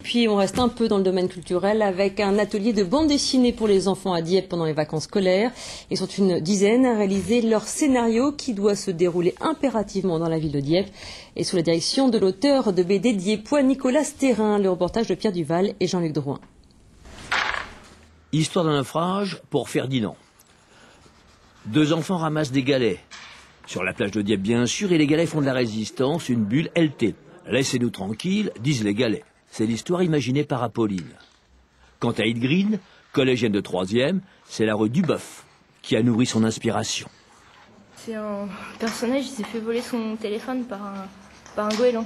Puis on reste un peu dans le domaine culturel avec un atelier de bande dessinée pour les enfants à Dieppe pendant les vacances scolaires. Ils sont une dizaine à réaliser leur scénario qui doit se dérouler impérativement dans la ville de Dieppe et sous la direction de l'auteur de BD dieppois Nicolas Stérin. Le reportage de Pierre Duval et Jean-Luc Drouin. Histoire d'un naufrage pour Ferdinand. 2 enfants ramassent des galets. Sur la plage de Dieppe bien sûr, et les galets font de la résistance, une bulle LT. Laissez-nous tranquilles, disent les galets. C'est l'histoire imaginée par Apolline. Quant à Ed Green, collégienne de 3e, c'est la rue Duboeuf qui a nourri son inspiration. C'est un personnage qui s'est fait voler son téléphone par un goéland.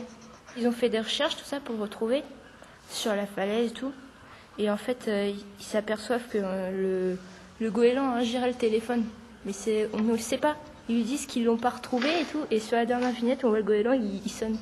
Ils ont fait des recherches, tout ça, pour le retrouver sur la falaise et tout. Et en fait, ils s'aperçoivent que le goéland a géré le téléphone. Mais on ne le sait pas. Ils lui disent qu'ils ne l'ont pas retrouvé et tout. Et sur la dernière vignette, on voit le goéland, il sonne.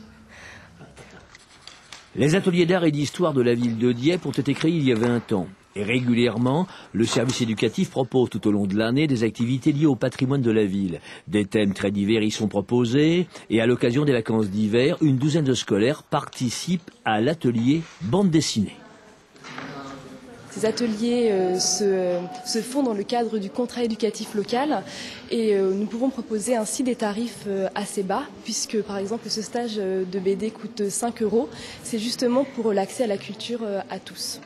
Les ateliers d'art et d'histoire de la ville de Dieppe ont été créés il y a 20 ans. Et régulièrement, le service éducatif propose tout au long de l'année des activités liées au patrimoine de la ville. Des thèmes très divers y sont proposés. Et à l'occasion des vacances d'hiver, une douzaine de scolaires participent à l'atelier bande dessinée. Ces ateliers se font dans le cadre du contrat éducatif local et nous pouvons proposer ainsi des tarifs assez bas puisque par exemple ce stage de BD coûte 5 €. C'est justement pour l'accès à la culture à tous.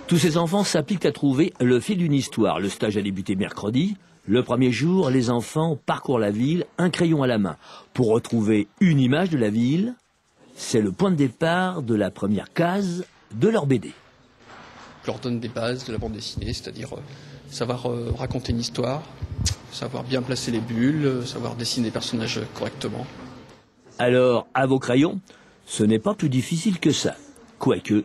Tous ces enfants s'appliquent à trouver le fil d'une histoire. Le stage a débuté mercredi. Le premier jour, les enfants parcourent la ville, un crayon à la main. Pour retrouver une image de la ville, c'est le point de départ de la première case de leur BD. Je leur donne des bases de la bande dessinée, c'est-à-dire savoir raconter une histoire, savoir bien placer les bulles, savoir dessiner des personnages correctement. Alors, à vos crayons, ce n'est pas plus difficile que ça. Quoique,